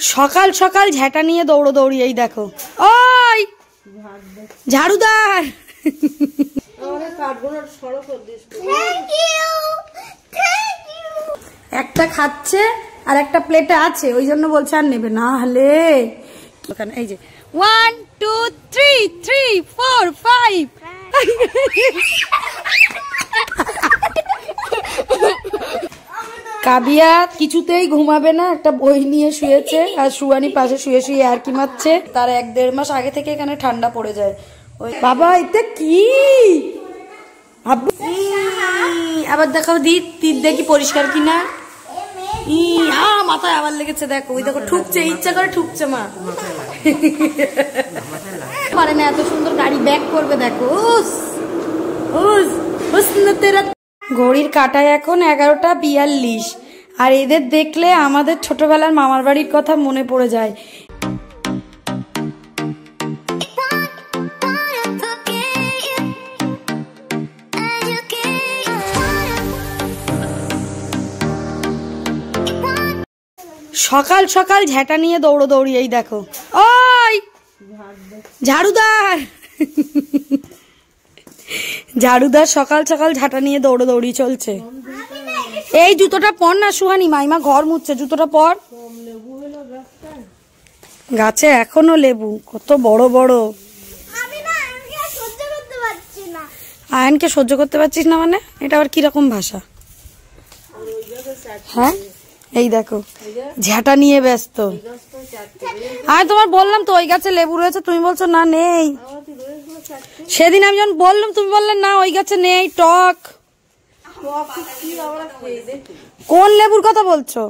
সকাল সকাল ঝেঁটা নিয়ে দৌড়োদৌড়ি। এই দেখো, ওই ঝাড়ুদার। একটা খাচ্ছে আর একটা প্লেটে আছে, ওই জন্য বলছে আর নেবে না হলে। এই যে 1 2 3 3 4 5 কাবিয়া কিছুতেই ঘুমাবে না, একটা বই নিয়ে শুয়েছে আর সুয়ানি পাশে শুয়ে শুয়ে আর কি মারছে। তার 1-1.5 মাস আগে থেকে এখানে ঠান্ডা পড়ে যায়। ওই বাবা এটা কি আবার দেখাও, তীর দেখি পরিষ্কার কিনা। মাথায় আবার লেগেছে, দেখো ওই দেখো ঠুকছে, ইচ্ছা করে ঠুকছে মা। পারে না, এত সুন্দর গাড়ি ব্যাক করবে দেখো। ঘড়ির কাঁটায় এখন 11টা 42 আর এদের দেখলে আমাদের ছোটবেলার মামার বাড়ির কথা মনে পড়ে যায়। সকাল সকাল ঝেঁটা নিয়ে দৌড়োদৌড়ি। এই দেখো, ওই ঝাড়ুদার। ঝাড়ুদার সকাল সকাল ঝাঁটা নিয়ে দৌড়োদৌড়ি চলছে। এই জুতোটা পর না সুহানি, মাইমা ঘর মুছছে, জুতোটা পর। গাছে এখনো লেবু, কত বড় বড়। আয়নকে সহ্য করতে পারছিস না মানে? এটা আবার কিরকম ভাষা? হ্যাঁ এই দেখো ঝাঁটা নিয়ে ব্যস্ত। আমি তোমার বললাম তো ওই গাছে লেবু রয়েছে, তুমি বলছো না নেই। সেদিন আমি যখন বললাম তুমি বললে না ওই গাছে নেই, টক। কোন লেবুর কথা বলছো?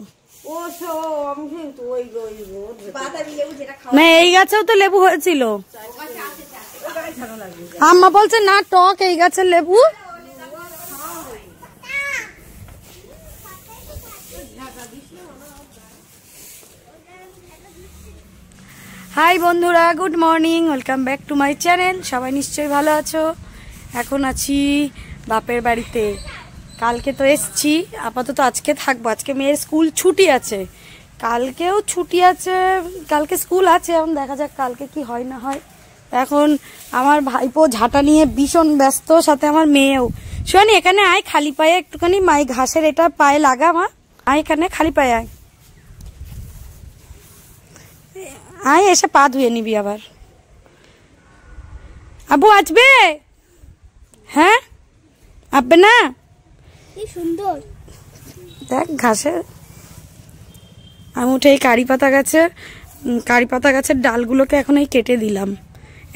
না এই গাছেও তো লেবু হয়েছিল। আম্মা বলছে না টক এই গাছের লেবু। হাই বন্ধুরা, good morning, welcome back to my channel. সবাই নিশ্চয়ই ভালো আছো। এখন আছি বাপের বাড়িতে। কালকে তো এসছি, আপাতত আজকে থাকবো। আজকে মেয়ের স্কুল ছুটি আছে, কালকেও ছুটি আছে, কালকে স্কুল আছে। এখন দেখা যাক কালকে কি হয় না হয়। এখন আমার ভাইপো ঝাঁটা নিয়ে ভীষণ ব্যস্ত, সাথে আমার মেয়েও। শোনি এখানে আয়, খালি পায়ে একটুখানি মাই ঘাসের এটা পায়ে লাগা। মা আয় এখানে, খালি পায়ে আয়। আয় এসে পা ধুয়ে নিবি আবার। আবু আসবে? হ্যাঁ আসবে না? কি সুন্দর দেখ ঘাসে। আমি উঠে এই কারি পাতা গাছের ডালগুলোকে এখন এই কেটে দিলাম।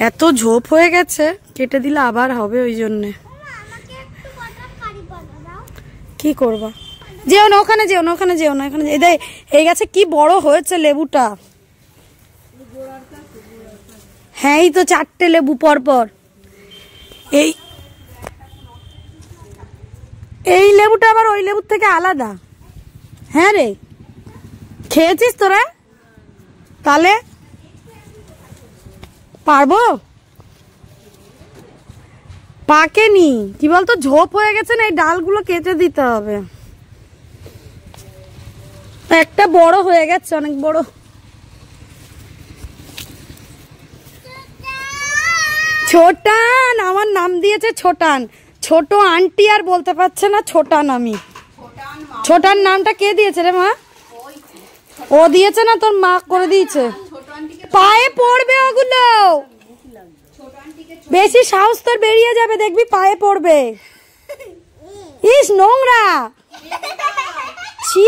এত ঝোপ হয়ে গেছে, কেটে দিলে আবার হবে, ওই জন্যে। কি করবা? যেও না ওখানে, যেও না ওখানে, যেও না এখানে। এই গাছে কি বড় হয়েছে লেবুটা। হ্যাঁ এই তো 4টে লেবু পর পর। এই লেবুটা আবার ওই লেবুর থেকে আলাদা। হ্যাঁ রে, খেয়েছিস তোরা? তাহলে পারবো? পাকেনি, কি বলতো ঝোপ হয়ে গেছে না, এই ডালগুলো কেটে দিতে হবে। একটা বড় হয়ে গেছে, অনেক বড়। ছোটান, আমার নাম দিয়েছে ছোটান। ছোট আন্টি আর বলতে পারছে না, ছোটান আমি। ছোটান নামটা কে দিয়েছে রে মা? ও দিয়েছে না, তোর মা করে দিয়েছে। পায়ে পড়বে ওগুলো, বেশি সাহস তোর বেরিয়ে যাবে, দেখবি পায়ে পড়বে। ইস নোংরা, ছি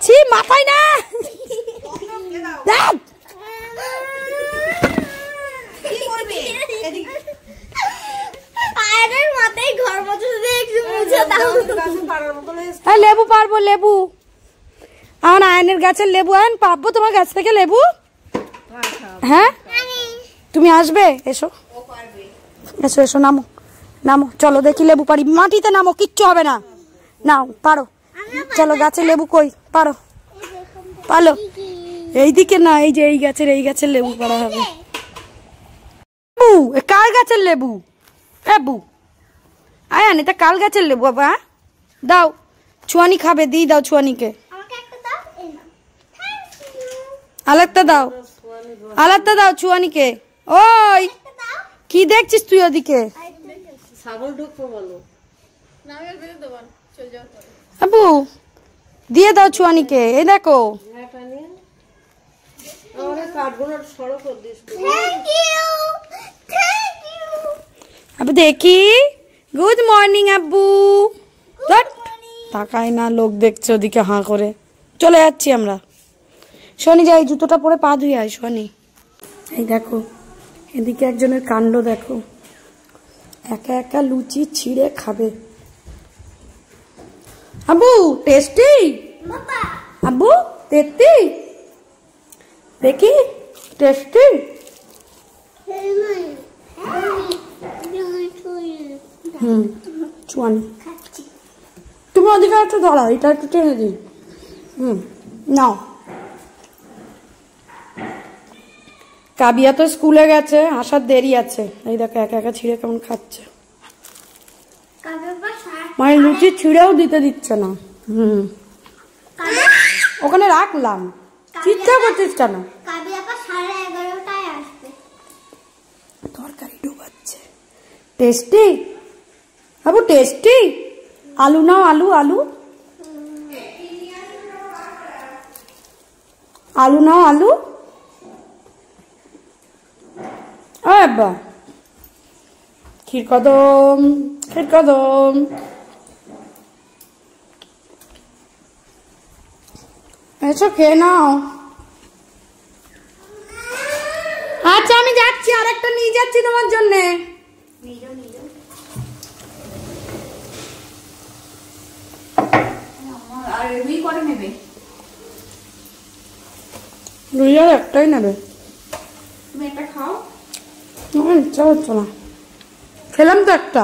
ছি, মাথায় না। লেবু পারবো, লেবু আমার আয়নের গাছের লেবু। আয়ন পাবো তোমার গাছ থেকে লেবু? হ্যাঁ তুমি আসবে? এসো এসো এসো, নামো নামো, চলো দেখি লেবু পারি। মাটিতে নামো, কিচ্ছু হবে না। নাও পারো, চলো গাছে লেবু কই পারো, পালো। এইদিকে না, এই যে এই গাছের লেবু পারা হবে। কার গাছের লেবু? এবু আয়ান, এটা কাল গাছের লেবু বাবা। দাও, ছুয়ানি খাবে, দিয়ে দাও ছুয়ানিকে। আলাদা দাও, আলাদা দাও চুয়ানিকে। ওই কি দেখছিস তুই ওদিকে? আবু দিয়ে দাও চুয়ানিকে। এই দেখো আবু দেখি। গুড মর্নিং আব্বু। তাকায় না, লোক দেখছে ওদিকে হাঁ করে। চলে যাচ্ছি আমরা। শনি যাই, জুতোটা পরে পা ধুয়ে আয় শনি। এই দেখো এদিকে একজনের কাণ্ড দেখো, একা একা লুচি ছিঁড়ে খাবে। আব্বু টেস্টি, আব্বু দেখতি দেখি টেস্টি। চুয়ানি তুমি ওদিকে একটু ধরো, এটা একটু টেনে দিই। নাও। কাবিয়া তো স্কুলে গেছে, আসার দেরি আছে। এই দেখো একা একা ছিঁড়ে কেমন খাচ্ছে। মানে লুচি ছিঁড়েও দিতে দিচ্ছে না। ওখানে রাখলাম। চিৎকার করছিস কেন? তরকারি ডুবাচ্ছে। Tasty Abu, tasty. আলু নাও, আলু আলু আলু নাও, আলু। আব্বা ক্ষীর কদম, ক্ষীর কদম। এসো খেয়ে নাও। আচ্ছা আমি যাচ্ছি, আর একটা নিয়ে যাচ্ছি তোমার জন্য। রুই আর একটাই নেবে। তুমি একটা খাও। ইচ্ছা হচ্ছে না, খেলাম তো একটা।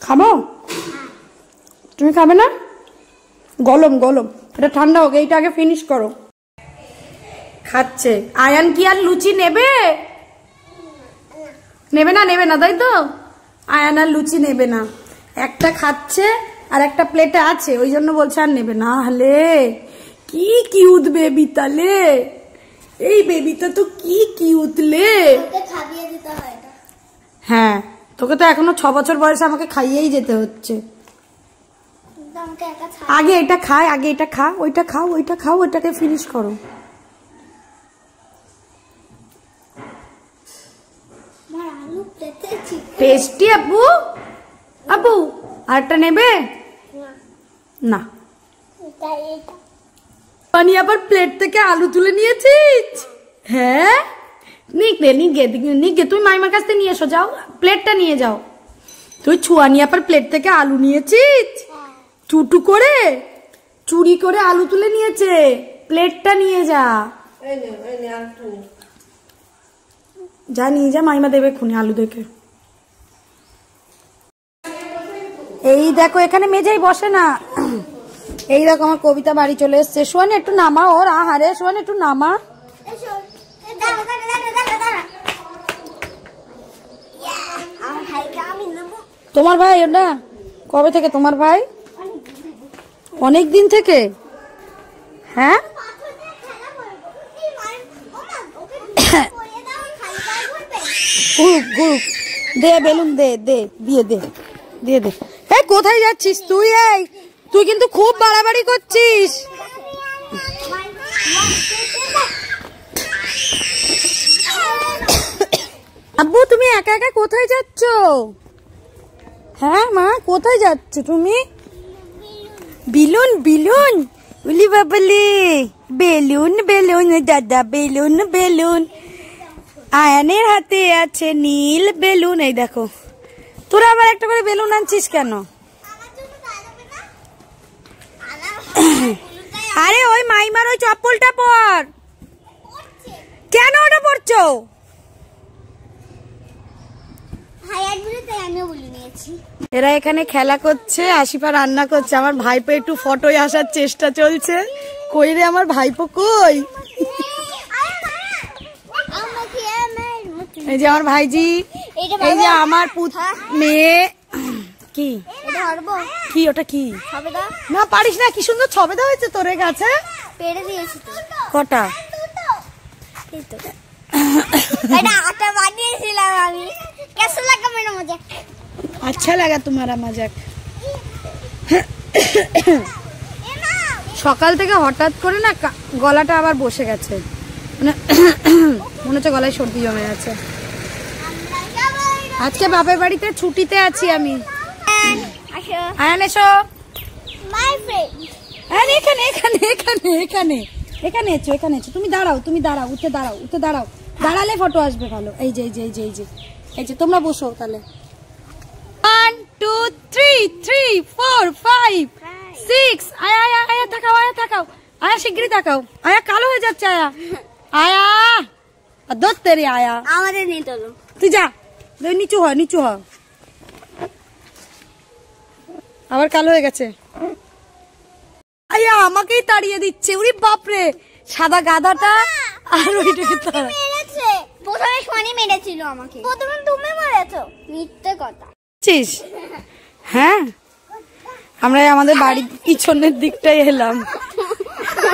খাবো? তুমি খাবে না? গলম গলম, এটা ঠান্ডা হোক, এইটা আগে ফিনিশ করো। খাচ্ছে। আয়ান কি আর লুচি নেবে? নেবে না, নেবে না তাই তো। আয়ান আর লুচি নেবে না, একটা খাচ্ছে আর একটা প্লেটে আছে, ওই জন্য বলছে আর নেবে না। হলে কি কিউট বেবি তালে, এই বেবিটা তো কি কিউট লে। হ্যাঁ তোকে তো এখনো 6 বছর বয়সে আমাকে খাইয়েই যেতে হচ্ছে। আগে এটা খায়, আগে এটা খা, ওইটা খাও, ওইটা খাও, ওইটাকে ফিনিশ করো। টেস্টি আব্বু। আব্বু আরেকটা নেবে না? পানি আবার প্লেট থেকে আলু তুলে নিয়েছিস? হ্যাঁ নিগে নিগে নিগে, তুই মাইমার কাছ থেকে নিয়ে এসো, যাও প্লেটটা নিয়ে যাও। তুই ছুয়ানি আবার প্লেট থেকে আলু নিয়েছিস? চুটু করে চুরি করে আলু তুলে নিয়েছে, প্লেটটা নিয়ে যা। যা নিয়ে যা, মাইমা দেবে খুনি আলু দেখে। এই দেখো এখানে মেঝেই বসে না। এই দেখো আমার কবিতা বাড়ি চলে এসছে। সোয়ানি একটু নামা ওর। আহারে সোয়ানি একটু নামা। তোমার ভাই ওটা কবে থেকে? তোমার ভাই অনেক দিন থেকে? হ্যাঁ ঘুরুক ঘুরুক, দে বেলুন দে, দে দিয়ে দে, দিয়ে দে। এই কোথায় যাচ্ছিস তুই? এই তুই কিন্তু খুব বাড়াবাড়ি করছিস। আব্বু তুমি একা একা কোথায় যাচ্ছ? হ্যাঁ মা কোথায় যাচ্ছ তুমি? বেলুন বেলুন, উলি বাবলি, বেলুন বেলুন দাদা, বেলুন বেলুন। আয়ানের হাতে আছে নীল বেলুন। এই দেখো তোরা আবার একটা করে বেলুন আনছিস কেন? আরে ওই মাইমার ওই চপ্পলটা পর। কেন ওটা পরছো? এরা এখানে খেলা করছে, আশিফা রান্না করছে। আমার ভাইপো একটু ফটোয় আসার চেষ্টা চলছে। কই রে আমার ভাইপো কই? এই যে আমার ভাইজি, এই যে আমার মেয়ে। কি ধরবো কি ওটা কি ছবেদা না পারিস না কি সুন্দর ছবেদা হয়েছে তোর গাছে পেড়ে দিয়েছি তো কটা এই তো এটা আটা বানিয়েছিলাম আমি कैसा लगा मेरा मजाक अच्छा लगा तुम्हारा मजाक সকাল থেকে হঠাৎ করে না গলাটা আবার বসে গেছে মানে মনে হচ্ছে গলায় সর্দি জমে আছে আজকে বাপের বাড়িতে ছুটিতে আছি আমি আয়ান এসো माय फ्रेंड আয়ান এখানে এখানে এখানে এখানে এখানে এসো এখানে এসো তুমি দাঁড়াও উঠে দাঁড়াও দাঁড়ালে ফটো আসবে ভালো এই যে এই যে এই যে এই যে এই যে তোমরা বসো তাহলে 1 2 3 3 4 5 6 আয়া আয়া আয়া তাকাও আয়া শিগগিরই তাকাও আয়া কালো হয়ে যাচ্ছে আয়া দত তেরি আয়া আমাদের নিয়ে চলো তুই যা নিচু হ আবার কালো হয়ে গেছে আয়া আমাকেই তাড়িয়ে দিচ্ছে ওরে বাপরে সাদা গাধাটা আর ওইটাকে তাড়া মেরেছে প্রথমে সোনি মেরেছিল আমাকে প্রথমে তুমি মেরেছো মিথ্যে কথা চিস হ্যাঁ আমরা আমাদের বাড়ির পিছনের দিকটাই এলাম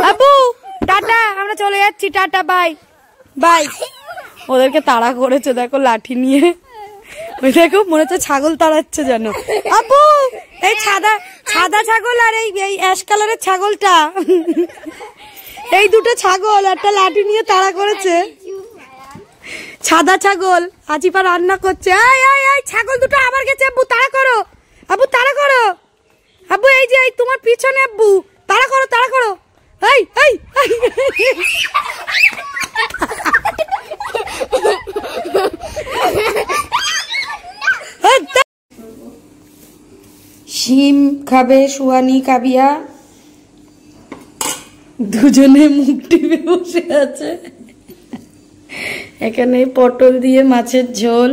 আবু টাটা আমরা চলে যাচ্ছি টাটা বাই বাই ওদেরকে তাড়া করেছে দেখো লাঠি নিয়ে ওই দেখো মনে হচ্ছে ছাগল তাড়াচ্ছে যেন আবু এই সাদা ছাগল আর এই অ্যাশ কালারের ছাগলটা এই দুটো ছাগল একটা লাঠি নিয়ে তাড়া করেছে সাদা ছাগল আজিপা রান্না করছে ছাগল দুটো আবার গেছে আব্বু তাড়া করো আব্বু এই যে তোমার পিছনে আব্বু তাড়া করো এই শিম খাবে সুহানি কাবিয়া দুজনে মুখ টিপে বসে আছে এখানে পটল দিয়ে মাছের ঝোল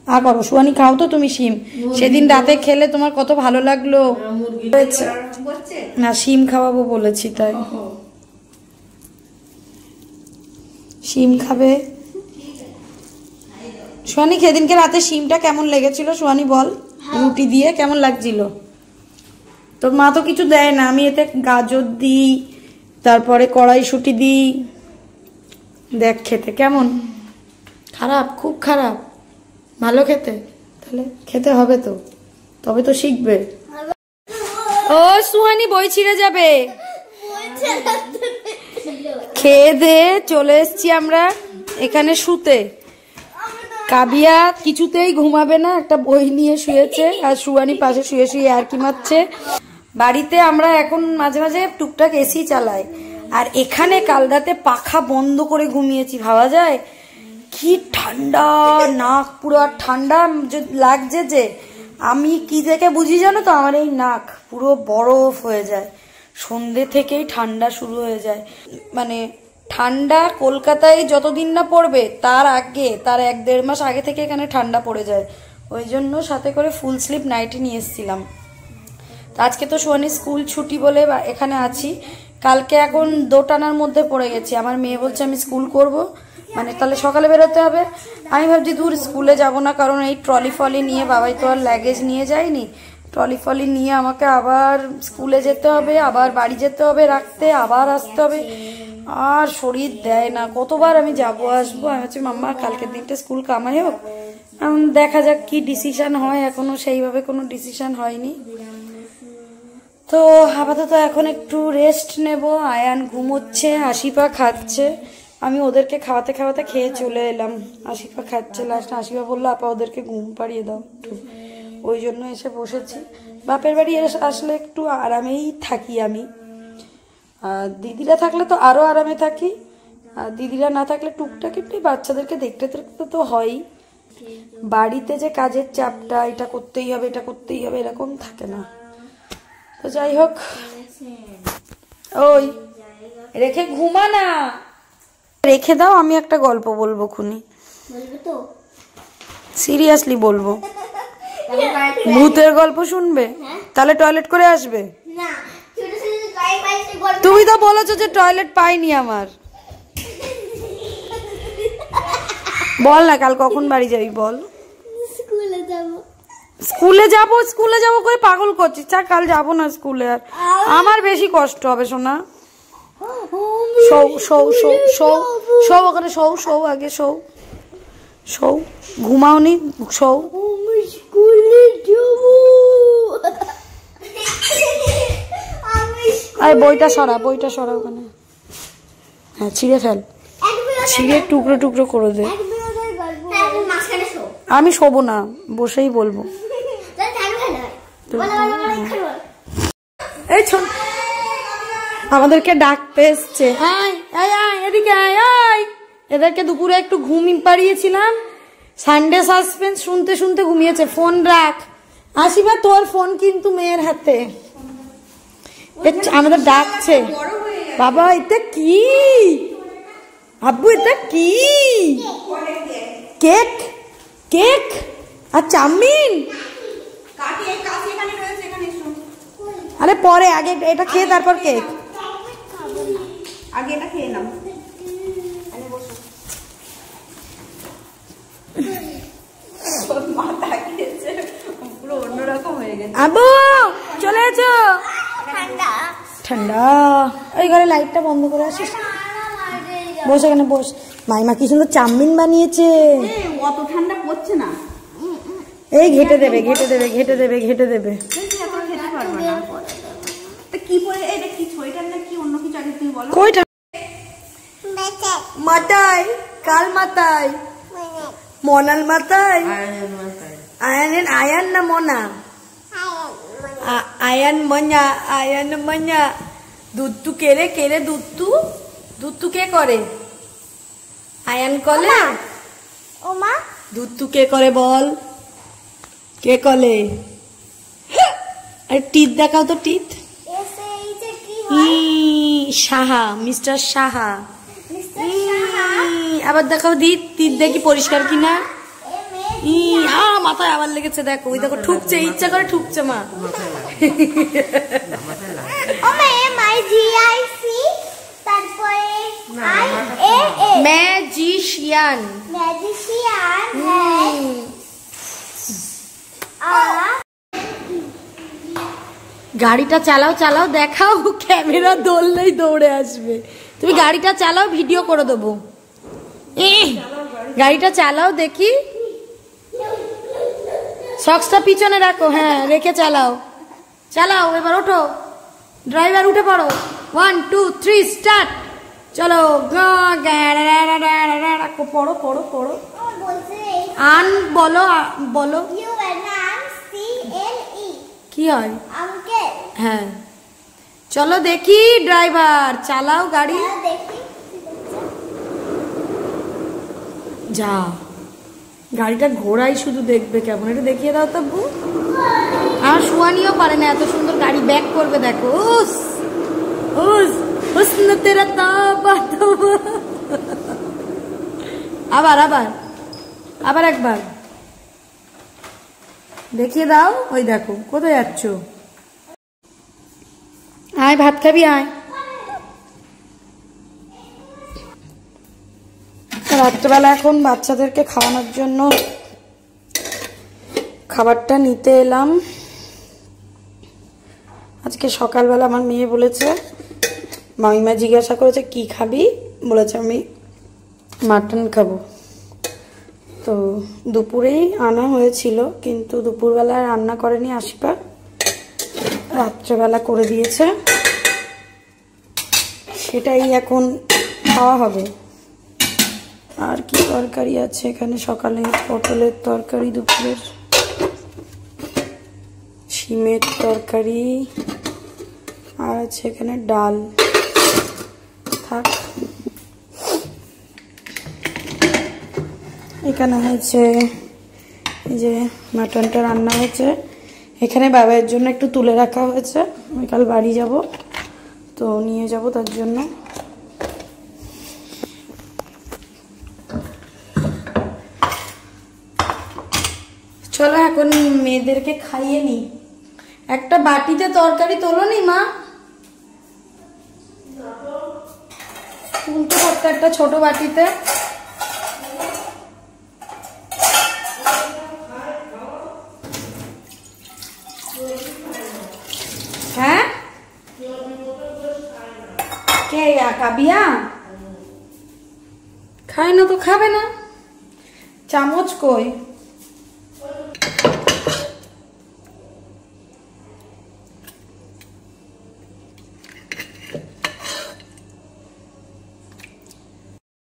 করো সুহানি খাও তো তুমি শিম সেদিন রাতে খেলে তোমার কত ভালো লাগলো না শিম খাওয়াবো বলেছি তাই শিম খাবে সুহানি সেদিনকে রাতে শিমটা কেমন লেগেছিল সুহানি বল রুটি দিয়ে কেমন লাগছিল তোর মা তো কিছু দেয় না আমি এতে গাজর দিই তারপরে কড়াইশুঁটি দিই দেখ খেতে কেমন খারাপ খুব খারাপ ভালো খেতে তাহলে খেতে হবে তো তবে তো শিখবে ও সুহানি বই ছিঁড়ে যাবে খেয়ে দে চলে এসছি আমরা এখানে শুতে কাবিয়া কিছুতেই ঘুমাবে না একটা বই নিয়ে শুয়েছে আর সুহানি পাশে শুয়ে শুয়ে আর কি মারছে বাড়িতে আমরা এখন মাঝে মাঝে টুকটাক এসি চালাই আর এখানে কাল রাতে পাখা বন্ধ করে ঘুমিয়েছি ভাবা যায় কি ঠান্ডা নাক পুরো ঠান্ডা লাগছে যে আমি কি দেখে বুঝি জানো তো আমার এই নাক পুরো বরফ হয়ে যায় সন্ধ্যে থেকেই ঠান্ডা শুরু হয়ে যায় মানে ঠান্ডা কলকাতায় যতদিন না পড়বে তার আগে তার 1-1.5 মাস আগে থেকে এখানে ঠান্ডা পড়ে যায় ওই জন্য সাথে করে ফুল স্লিভ নাইটি নিয়ে এসেছিলাম আজকে তো সোহানি স্কুল ছুটি বলে এখানে আছি কালকে এখন দোটানার মধ্যে পড়ে গেছি আমার মেয়ে বলছে আমি স্কুল করব মানে তাহলে সকালে বেরোতে হবে আমি ভাবছি দূর স্কুলে যাব না কারণ এই ট্রলি ফলি নিয়ে বাবাই তো আর লাগেজ নিয়ে যায়নি ট্রলি ফলি নিয়ে আমাকে আবার স্কুলে যেতে হবে আবার বাড়ি যেতে হবে রাখতে আবার আসতে হবে আর শরীর দেয় না কতবার আমি যাবো আসবো আমি হচ্ছে মাম্মা কালকের দিনটা স্কুল কামাই হোক দেখা যাক কি ডিসিশন হয় এখনো সেইভাবে কোনো ডিসিশন হয়নি তো আপাতত এখন একটু রেস্ট নেব আয়ান ঘুমোচ্ছে আশিফা খাচ্ছে আমি ওদেরকে খাওয়াতে খাওয়াতে খেয়ে চলে এলাম আশিফা খাচ্ছে লাস্ট আশিফা বললো আপা ওদেরকে ঘুম পাড়িয়ে দাও ওই জন্য এসে বসেছি বাপের বাড়ি আসলে একটু আরামেই থাকি আমি আর দিদিরা থাকলে তো আরো আরামে থাকি আর দিদিরা না থাকলে টুকটাক একটু বাচ্চাদেরকে দেখতে দেখতে তো হয়ই বাড়িতে যে কাজের চাপটা এটা করতেই হবে এরকম থাকে না তো যাই হোক ওই রেখে ঘুমা না রেখে দাও আমি একটা গল্প বলবো খুনি সিরিয়াসলি বলবো ভূতের গল্প শুনবে তাহলে টয়লেট করে আসবে তুমি তো বলেছো যে টয়লেট পাইনি আমার বল না কাল কখন বাড়ি যাবি বল স্কুলে যাব করে পাগল করছিস। চা কাল যাবো না স্কুলে, আর আমার বেশি কষ্ট হবে সোনা। শো ওখানে শো আগে শো ঘুমাওনি শো। আরে বইটা সরা ওখানে। হ্যাঁ ছিঁড়ে ফেল, ছিঁড়ে টুকরো টুকরো করে দে। আমি শোবো না, বসেই বলবো। এই ছোট আমাদেরকে ডাকতে এসছে, এদিকে আয়। এদেরকে দুপুরে একটু ঘুম পাড়িয়েছিলাম, সানডে সাসপেন্স শুনতে শুনতে ঘুমিয়েছে। ফোন রাখ, আসিবা তোর ফোন কিন্তু মেয়ের হাতে। আমাদের ডাকছে। বাবা এটা কি আব্বু, এটা কি? কেক আর চাউমিন। আরে পরে, আগে এটা খেয়ে তারপর কেক। আগে এটা খেয়ে নাও। পুরো অন্যরকম হয়ে গেছে। আব্বু চলে এসো। ঠান্ডা। ওই ঘরে লাইটটা বন্ধ করে আসিস। বস এখানে বস। মাইমা কি সুন্দর চাউমিন বানিয়েছে। অত ঠান্ডা পড়ছে না। এই ঘেটে দেবে। কি পরে এটা কি সোয়েটার না কি অন্য কিছু? আগে তুমি বলো। কই মাথায়, কাল মাথায়, মনাল মাথায়, আয়ান না মনা, আয়ান মঞ্জা। দুধ কেলে দুধ কে করে? আয়ান কলে। ওমা দুধ কে করে বল? কে কলে? আরে টিথ দেখাও তো, টিথ। সাহা, মিস্টার সাহা। আবার দেখাও টিথ দেখি পরিষ্কার কিনা। মাথায় আবার লেগেছে, দেখো ওই দেখো ঠুকছে, ইচ্ছা করে ঠুকছে মা। ম্যাজিশিয়ান। গাড়িটা চালাও দেখাও, ক্যামেরা ধরলেই দৌড়ে আসবে। তুমি গাড়িটা চালাও, ভিডিও করে দেবো। গাড়িটা চালাও দেখি। সক্সটা পিছনে রাখো, হ্যাঁ রেখে চালাও। এবার ওঠো, ড্রাইভার উঠে পড়ো। 1 2 3 স্টার্ট। চলো। পড়ো। আন বলো কি হয়? হ্যাঁ চলো দেখি, ড্রাইভার চালাও গাড়ি। যা, গাড়িটা ঘোড়াই শুধু দেখবে কেমন, এটা দেখিয়ে দাও তো। আমার শুয়ানিও পারে না, এত সুন্দর গাড়ি ব্যাক করবে দেখো। আবার একবার দেখিয়ে দাও। ওই দেখো, কোথায় যাচ্ছ? আয় ভাত খাবি, আয়। রাত্রেবেলা এখন বাচ্চাদেরকে খাওয়ানোর জন্য খাবারটা নিতে এলাম। আজকে সকালবেলা আমার মেয়ে বলেছে, মামিমা জিজ্ঞাসা করেছে কি খাবি, বলেছে আমি মাটন খাবো। তো দুপুরেই আনা হয়েছিল, কিন্তু দুপুরবেলা রান্না করেনি আশিপা, রাত্রেবেলা করে দিয়েছে, সেটাই এখন খাওয়া হবে। আর কি তরকারি আছে এখানে? সকালে পটলের তরকারি, দুপুরের শিমের তরকারি, আর আছে এখানে ডাল। থাক। এখানে হয়েছে এই যে মাটনটা রান্না হয়েছে। এখানে বাবার জন্য একটু তুলে রাখা হয়েছে, আমি কাল বাড়ি যাব তো নিয়ে যাব, তার জন্য। চলো এখন মেয়েদেরকে খাইয়ে নি। একটা বাটিতে তরকারি তোলো নি মা, তুলতে পারতো একটা ছোট বাটিতে। হ্যাঁ কে কাবিয়া খায় না তো খাবে না। চামচ কই?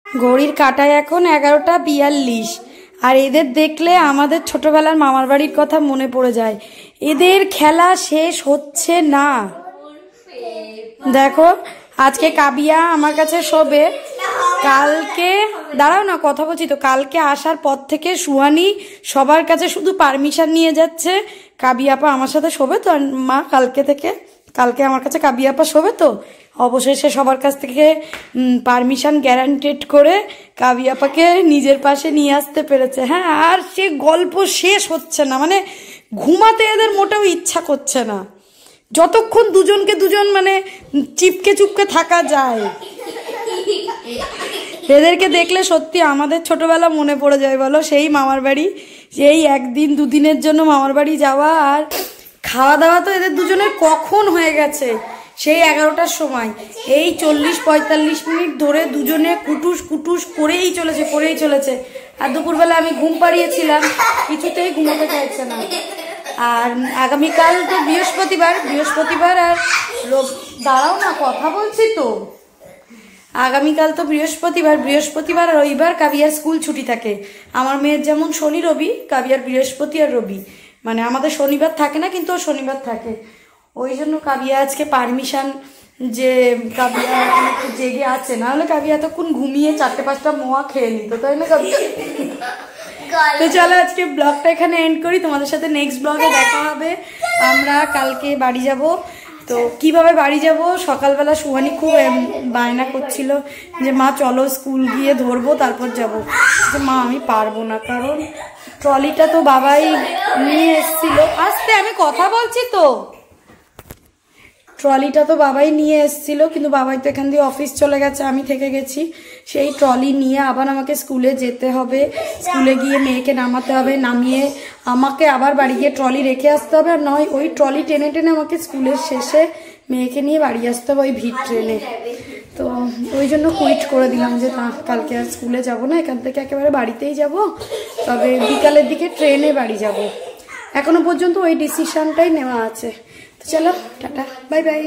ঘড়ির কাঁটায় এখন 11:42। আর এদের দেখলে আমাদের ছোটবেলার মামার বাড়ির কথা মনে পড়ে যায়। এদের খেলা শেষ হচ্ছে না। দেখো আজকে কাবিয়া আমার কাছে শোবে, কালকে দাঁড়াও না কথা বলছি তো, কালকে আসার পর থেকে সুহানি সবার কাছে শুধু পারমিশন নিয়ে যাচ্ছে কাবিয়া আপা আমার সাথে শোবে তো। মা কালকে আমার কাছে কাবিয়া আপা শোবে তো, অবশেষে সবার কাছ থেকে পারমিশন গ্যারান্টেড করে কাবিয়া আপাকে নিজের পাশে নিয়ে আসতে পেরেছে। হ্যাঁ, আর সে গল্প শেষ হচ্ছে না, মানে ঘুমাতে এদের মোটেও ইচ্ছা করছে না যতক্ষণ দুজনকে দুজন মানে চিপকে চুপকে থাকা যায়। এদেরকে দেখলে সত্যি আমাদের ছোটবেলা মনে পড়ে যায় বলো। সেই মামার বাড়ি, সেই একদিন দুদিনের জন্য মামার বাড়ি যাওয়া, আর খাওয়া দাওয়া তো এদের দুজনের কখন হয়ে গেছে সেই 11টার সময়। এই 40-45 মিনিট ধরে দুজনে কুটুস করেই চলেছে। আর দুপুরবেলা আমি ঘুম পাড়িয়েছিলাম, কিছুতেই ঘুমোতে চাইছে না। আর আগামীকাল তো বৃহস্পতিবার আর দাঁড়াও না কথা বলছি তো, আগামীকাল তো বৃহস্পতিবার আর রবিবার কাবিয়ার স্কুল ছুটি থাকে। আমার মেয়ের যেমন শনি রবি, কাবিয়ার বৃহস্পতি আর রবি, মানে আমাদের শনিবার থাকে না কিন্তু শনিবার থাকে। ওই জন্য কাবিয়া আজকে পারমিশন, যে কাবিয়া একটু জেগে আছে, না হলে কাবিয়া এতক্ষণ ঘুমিয়ে 4-5টা মোয়া খেয়ে নিত, তাই না কাবিয়া? তো চলো আজকে ব্লগটা এখানে এন্ড করি, তোমাদের সাথে নেক্সট ব্লগে দেখা হবে। আমরা কালকে বাড়ি যাব। তো কিভাবে বাড়ি যাব, সকালবেলা সুহানি খুব বায়না করছিল যে মা চলো স্কুল গিয়ে ধরবো তারপর যাব। মা আমি পারবো না, কারণ ট্রলিটা তো বাবাই নিয়ে এসেছিল। আস্তে আমি কথা বলছি তো, ট্রলিটা তো বাবাই নিয়ে এসেছিল, কিন্তু বাবাই তো এখান দিয়ে অফিস চলে গেছে, আমি থেকে গেছি। সেই ট্রলি নিয়ে আবার আমাকে স্কুলে যেতে হবে, স্কুলে গিয়ে মেয়েকে নামাতে হবে, নামিয়ে আমাকে আবার বাড়ি গিয়ে ট্রলি রেখে আসতে হবে। আর নয় ওই ট্রলি টেনে আমাকে স্কুলের শেষে মেয়েকে নিয়ে বাড়ি আসতে হবে ওই ভিড় ট্রেনে। তো ওই জন্য কুইট করে দিলাম যে না, কালকে আর স্কুলে যাব না, এখান থেকে একেবারে বাড়িতেই যাব, তবে বিকালের দিকে ট্রেনে বাড়ি যাব। এখনো পর্যন্ত ওই ডিসিশনটাই নেওয়া আছে। তো চলো টাটা, বাই বাই।